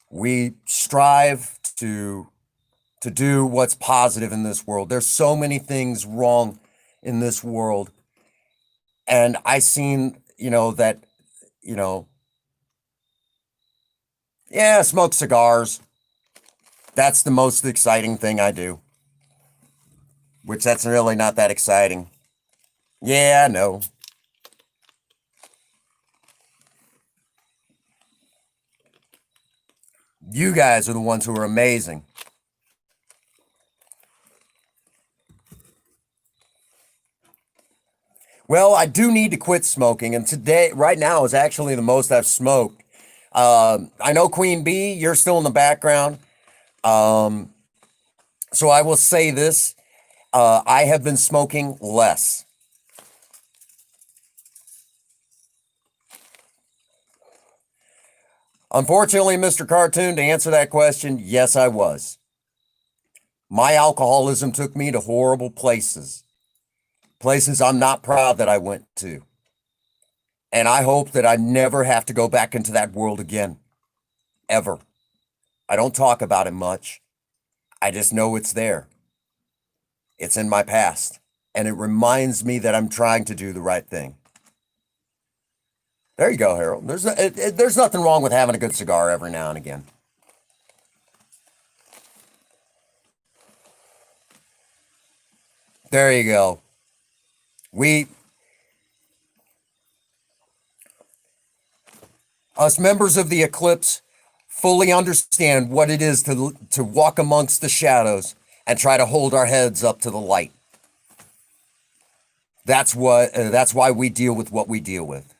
We strive to do what's positive in this world. There's so many things wrong in this world. And I seen, that, you know, yeah, smoke cigars. That's the most exciting thing I do. Which that's really not that exciting. Yeah, I know. You guys are the ones who are amazing. Well, I do need to quit smoking, and today, right now, is actually the most I've smoked. I know Queen Bee, you're still in the background. Um, so I will say this: I have been smoking less. Unfortunately, Mr. Cartoon, to answer that question, yes, I was. My alcoholism took me to horrible places, places I'm not proud that I went to. And I hope that I never have to go back into that world again, ever. I don't talk about it much. I just know it's there. It's in my past, and it reminds me that I'm trying to do the right thing. There you go, Harold. There's nothing wrong with having a good cigar every now and again. There you go. Us members of the Eclipse fully understand what it is to walk amongst the shadows and try to hold our heads up to the light. That's why we deal with what we deal with.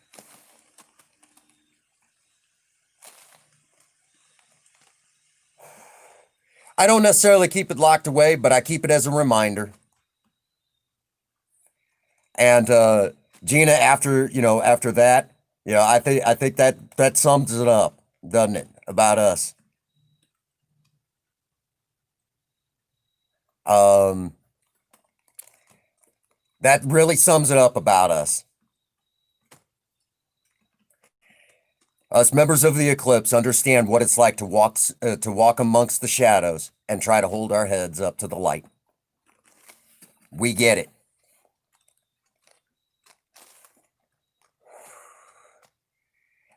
I don't necessarily keep it locked away, but I keep it as a reminder. And Gina, after that, I think that sums it up, doesn't it, about us? That really sums it up about us. Us members of the Eclipse understand what it's like to walk amongst the shadows and try to hold our heads up to the light. We get it.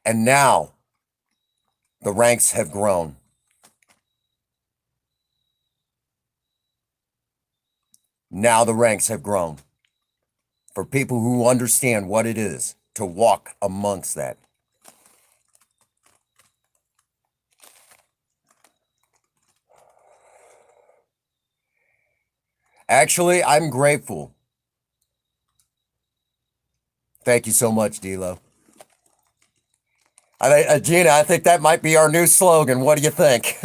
And now the ranks have grown. Now the ranks have grown for people who understand what it is to walk amongst that. Actually, I'm grateful. Thank you so much, D'Lo. Gina, I think that might be our new slogan. What do you think?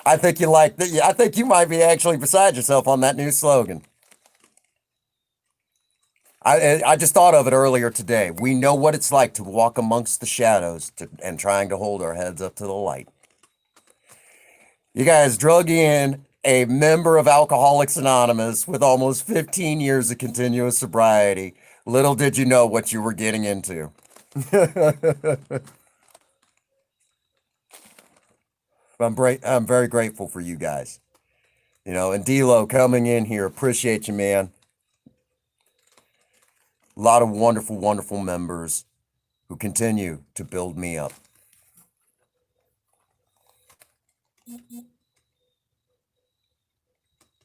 I think you like that. I think you might be actually beside yourself on that new slogan. I just thought of it earlier today. We know what it's like to walk amongst the shadows and trying to hold our heads up to the light. You guys drug in a member of Alcoholics Anonymous with almost 15 years of continuous sobriety. Little did you know what you were getting into. I'm very grateful for you guys. And D'Lo coming in here, appreciate you, man. A lot of wonderful, wonderful members who continue to build me up.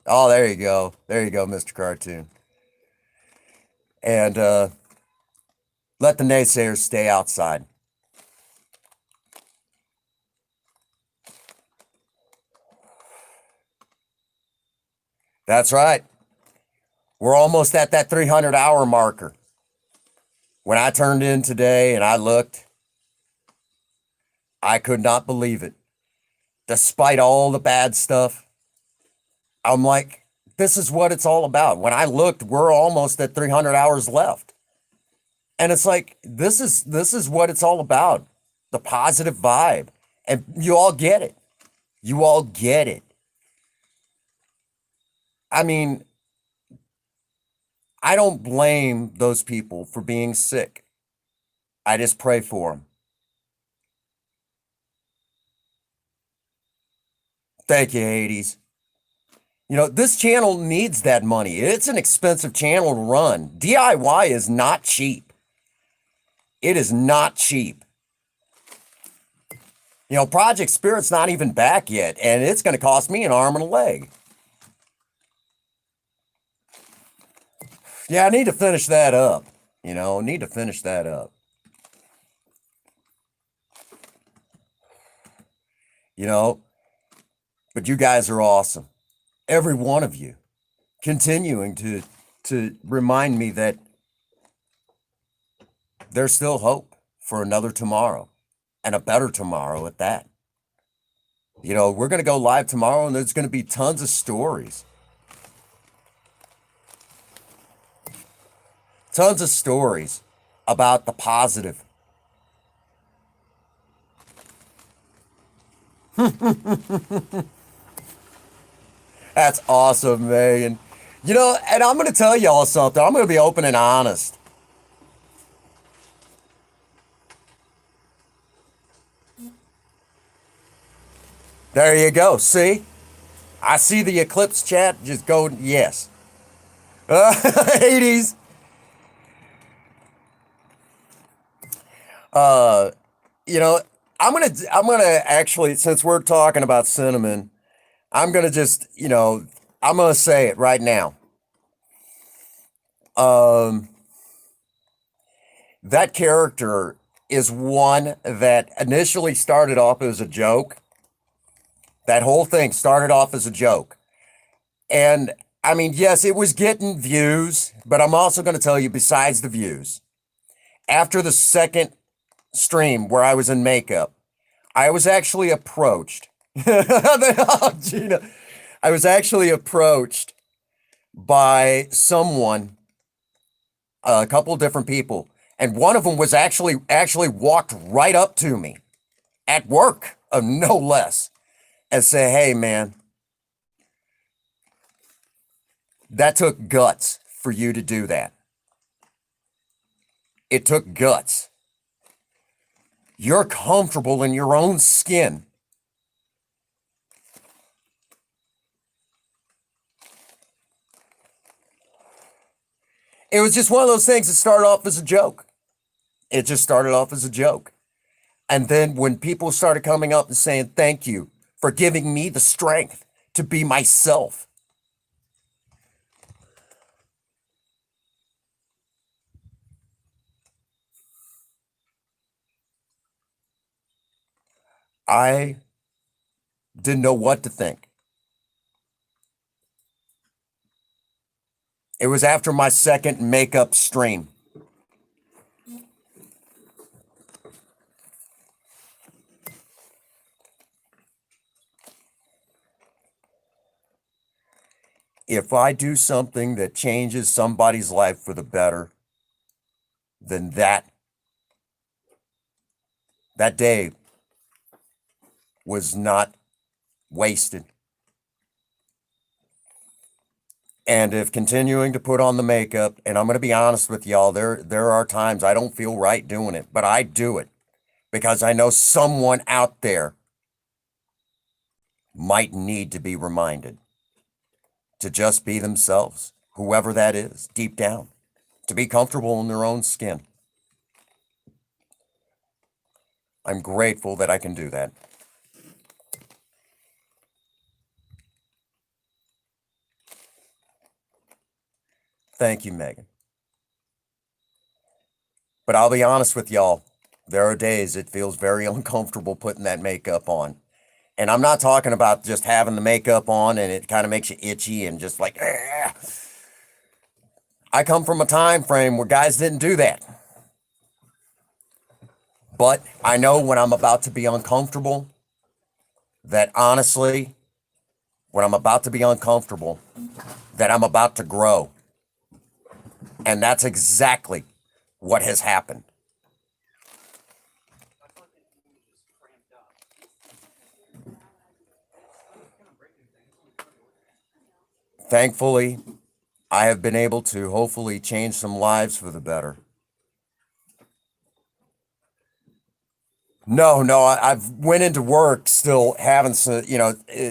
Oh, there you go. There you go, Mr. Cartoon. And let the naysayers stay outside. That's right. We're almost at that 300-hour marker. When I turned in today and I looked, I could not believe it. Despite all the bad stuff, I'm like, this is what it's all about. When I looked, we're almost at 300 hours left. And it's like, this is what it's all about. The positive vibe. And you all get it. You all get it. I mean, I don't blame those people for being sick. I just pray for them. Thank you, Hades. This channel needs that money. It's an expensive channel to run. DIY is not cheap. It is not cheap. Project Spirit's not even back yet, and it's going to cost me an arm and a leg. Yeah, I need to finish that up. Need to finish that up. But you guys are awesome. Every one of you continuing to remind me that there's still hope for another tomorrow and a better tomorrow at that. We're going to go live tomorrow and there's going to be tons of stories. Tons of stories about the positive. That's awesome, Megan. You know, and I'm going to tell y'all something. I'm going to be open and honest. There you go. See? I see the Eclipse chat. Just go, yes. Hades. You know, I'm gonna actually, since we're talking about cinnamon, I'm gonna just, I'm gonna say it right now. Um, that character is one that initially started off as a joke. That whole thing started off as a joke. And I mean, yes, it was getting views, but I'm also going to tell you, besides the views, after the second stream where I was in makeup, I was actually approached. Oh, Gina. I was actually approached by someone, a couple of different people, and one of them was actually walked right up to me at work, no less, and say, "Hey, man, that took guts for you to do that. It took guts. You're comfortable in your own skin." It was just one of those things that started off as a joke. It just started off as a joke. And then when people started coming up and saying, "Thank you for giving me the strength to be myself," I didn't know what to think. It was after my second makeup stream. If I do something that changes somebody's life for the better, then that day was not wasted. And if continuing to put on the makeup, and I'm going to be honest with y'all, there are times I don't feel right doing it, but I do it because I know someone out there might need to be reminded to just be themselves, whoever that is, deep down, to be comfortable in their own skin. I'm grateful that I can do that. Thank you, Megan. But I'll be honest with y'all, there are days it feels very uncomfortable putting that makeup on. And I'm not talking about just having the makeup on and it kind of makes you itchy and just like, "Ah." I come from a time frame where guys didn't do that. But I know when I'm about to be uncomfortable, that honestly, when I'm about to be uncomfortable, that I'm about to grow. And that's exactly what has happened. Thankfully, I have been able to hopefully change some lives for the better. No, I've went into work still having some,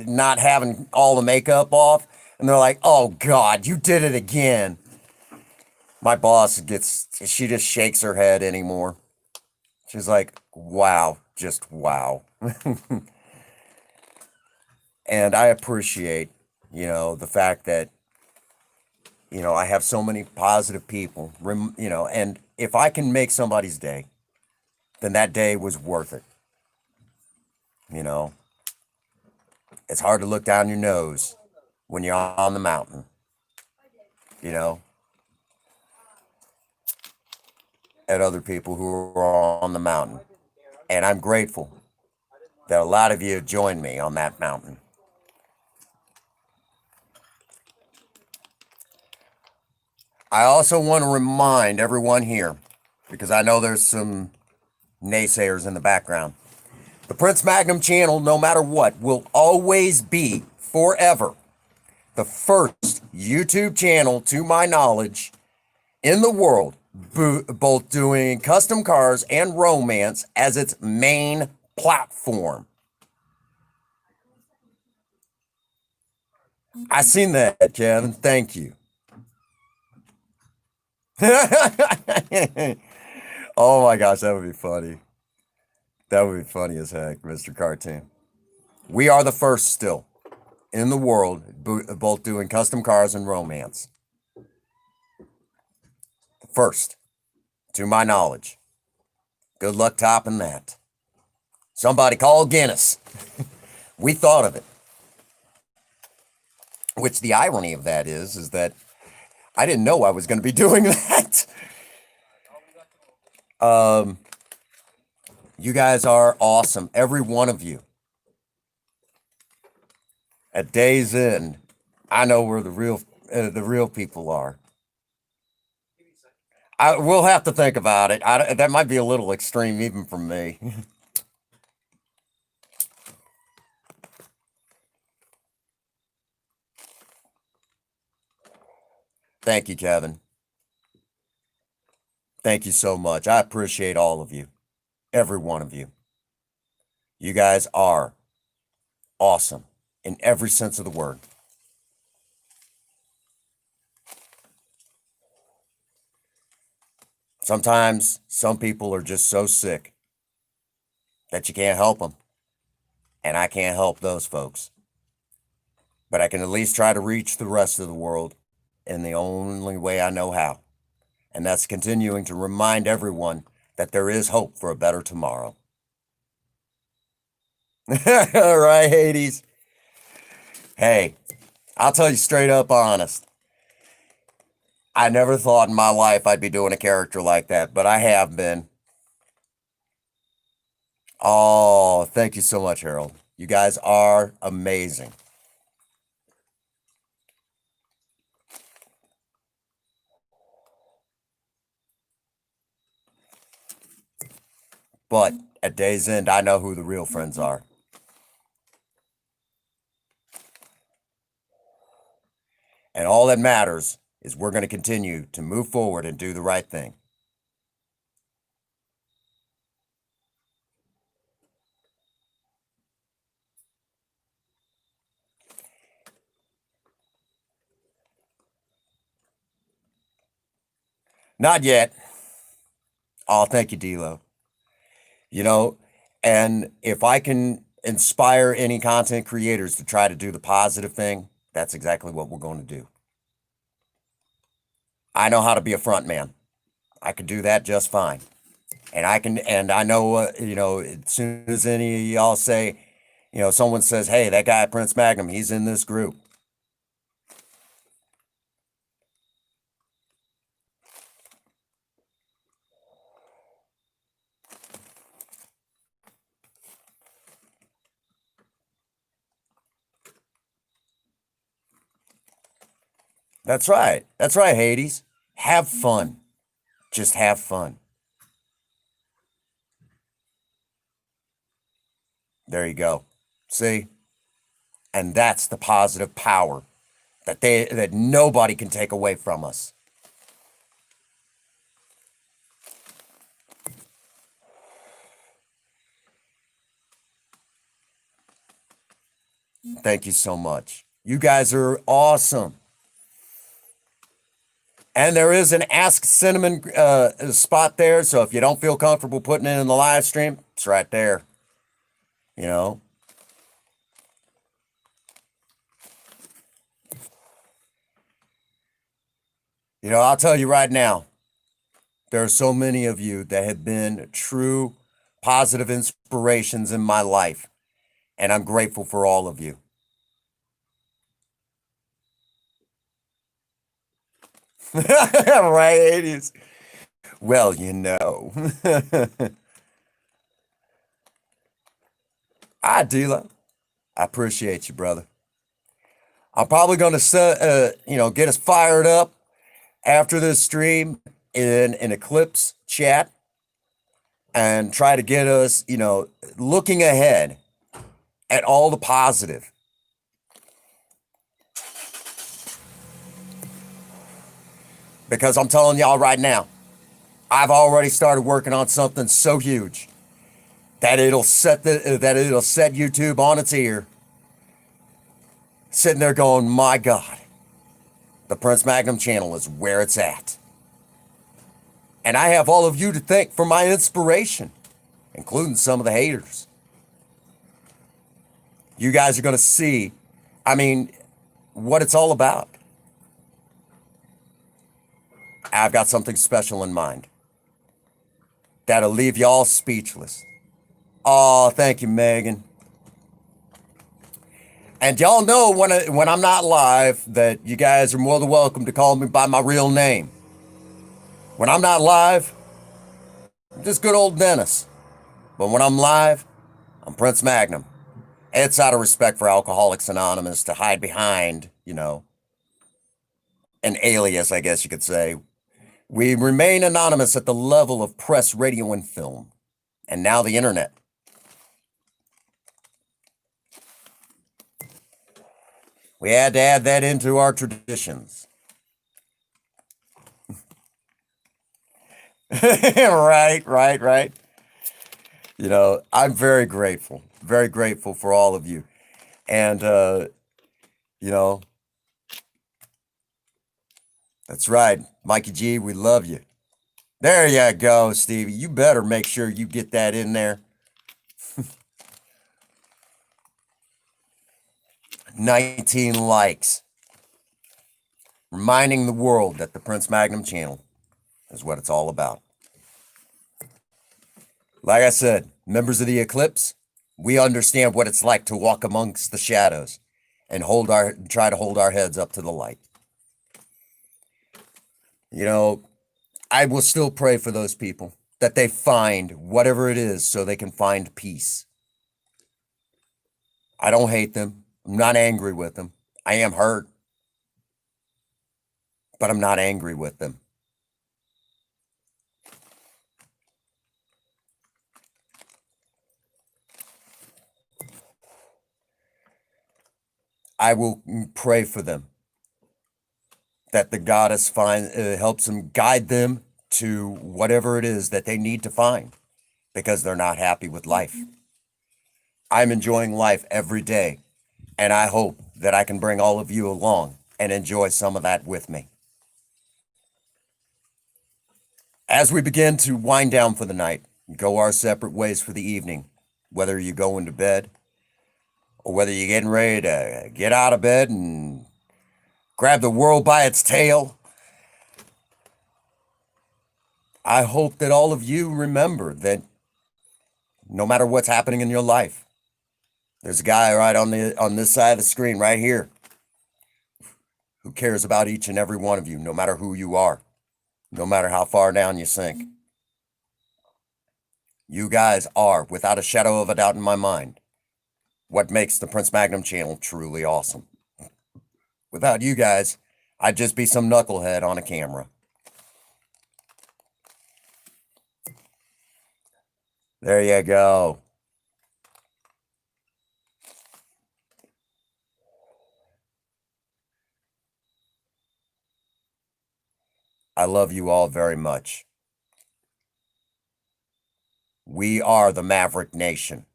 not having all the makeup off, and they're like, "Oh God, you did it again." My boss she just shakes her head anymore. She's like, "Wow, just wow." And I appreciate, the fact that, I have so many positive people, and if I can make somebody's day, then that day was worth it. You know, it's hard to look down your nose when you're on the mountain, you know, at other people who are on the mountain. And I'm grateful that a lot of you joined me on that mountain. I also want to remind everyone here, because I know there's some naysayers in the background, The Prince Magnum channel, no matter what, will always be forever the first YouTube channel, to my knowledge, in the world, both doing custom cars and romance as its main platform. I seen that, Kevin. Thank you. Oh my gosh, that would be funny. That would be funny as heck, Mr. Cartoon. We are the first still in the world, both doing custom cars and romance. First, to my knowledge. Good luck topping that. Somebody call Guinness. We thought of it. Which the irony of that is that I didn't know I was going to be doing that. You guys are awesome, every one of you. At Day's End, I know where the real people are. We'll have to think about it. That might be a little extreme even from me. Thank you, Kevin. Thank you so much. I appreciate all of you, every one of you. You guys are awesome in every sense of the word. Sometimes some people are just so sick that you can't help them. And I can't help those folks. But I can at least try to reach the rest of the world in the only way I know how. And that's continuing to remind everyone that there is hope for a better tomorrow. All right, Hades. Hey, I'll tell you straight up honest. I never thought in my life I'd be doing a character like that, but I have been. Oh, thank you so much, Harold. You guys are amazing. But at Day's End, I know who the real friends are. And all that matters is we're going to continue to move forward and do the right thing. Not yet. Oh, thank you, D-Lo. You know, and if I can inspire any content creators to try to do the positive thing, that's exactly what we're going to do. I know how to be a front man. I can do that just fine. And I know, you know, as soon as any of y'all say, you know, someone says, hey, that guy, Prince Magnum, he's in this group. That's right. That's right, Hades. Have fun. Just have fun. There you go. See? And that's the positive power that nobody can take away from us. Thank you so much. You guys are awesome. And there is an Ask Cinnamon spot there, so if you don't feel comfortable putting it in the live stream, it's right there. You know? You know, I'll tell you right now, there are so many of you that have been true positive inspirations in my life, and I'm grateful for all of you. Right, it is. Well, you know. I do. I appreciate you, brother. I'm probably going to, you know, get us fired up after this stream in an Eclipse chat. and try to get us, looking ahead at all the positive. Because I'm telling y'all right now, I've already started working on something so huge that it'll set YouTube on its ear, sitting there going, "My God, the Prince Magnum channel is where it's at." And I have all of you to thank for my inspiration, including some of the haters. You guys are going to see, what it's all about. I've got something special in mind that'll leave y'all speechless. Oh, thank you, Megan. And y'all know when I'm not live that you guys are more than welcome to call me by my real name. When I'm not live, I'm just good old Dennis. But when I'm live, I'm Prince Magnum. It's out of respect for Alcoholics Anonymous to hide behind, an alias, I guess you could say. We remain anonymous at the level of press, radio, and film, and now the internet. We had to add that into our traditions. Right. I'm very grateful for all of you. And, that's right. Mikey G, we love you. There you go, Stevie. You better make sure you get that in there. 19 likes. Reminding the world that the Prince Magnum channel is what it's all about. Like I said, members of the Eclipse, we understand what it's like to walk amongst the shadows and try to hold our heads up to the light. I will still pray for those people that they find whatever it is so they can find peace. I don't hate them. I'm not angry with them. I am hurt, but I'm not angry with them. I will pray for them that the goddess helps them, guide them to whatever it is that they need to find, because they're not happy with life. I'm enjoying life every day, and I hope that I can bring all of you along and enjoy some of that with me. As we begin to wind down for the night, go our separate ways for the evening, whether you're going to bed or whether you're getting ready to get out of bed and grab the world by its tail, I hope that all of you remember that no matter what's happening in your life, there's a guy right on this side of the screen right here who cares about each and every one of you, no matter who you are, no matter how far down you sink. You guys are, without a shadow of a doubt in my mind, what makes the Prince Magnum channel truly awesome. Without you guys, I'd just be some knucklehead on a camera. There you go. I love you all very much. We are the Maverick Nation,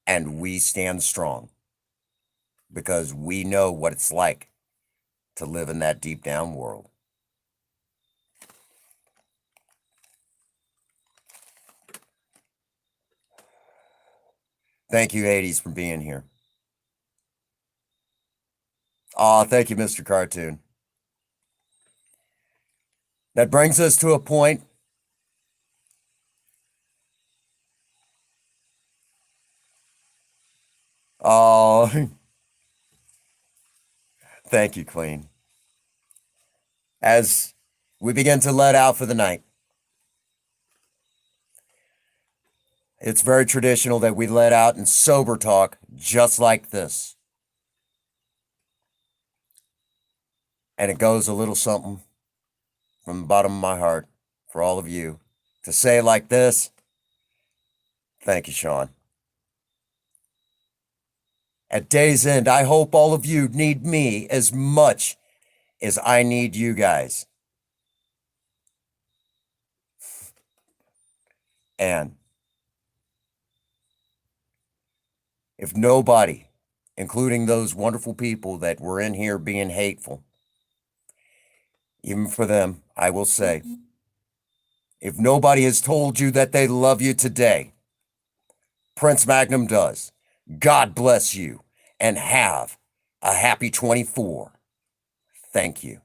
and we stand strong because we know what it's like to live in that deep down world. Thank you, Hades, for being here. Oh, thank you, Mr. Cartoon. That brings us to a point. Oh, thank you, Queen. As we begin to let out for the night, it's very traditional that we let out in sober talk just like this. And it goes a little something from the bottom of my heart for all of you to say like this, thank you, Sean. At day's end, I hope all of you need me as much as I need you guys. And if nobody, including those wonderful people that were in here being hateful, even for them, I will say, if nobody has told you that they love you today, Prince Magnum does. God bless you and have a happy 24. Thank you.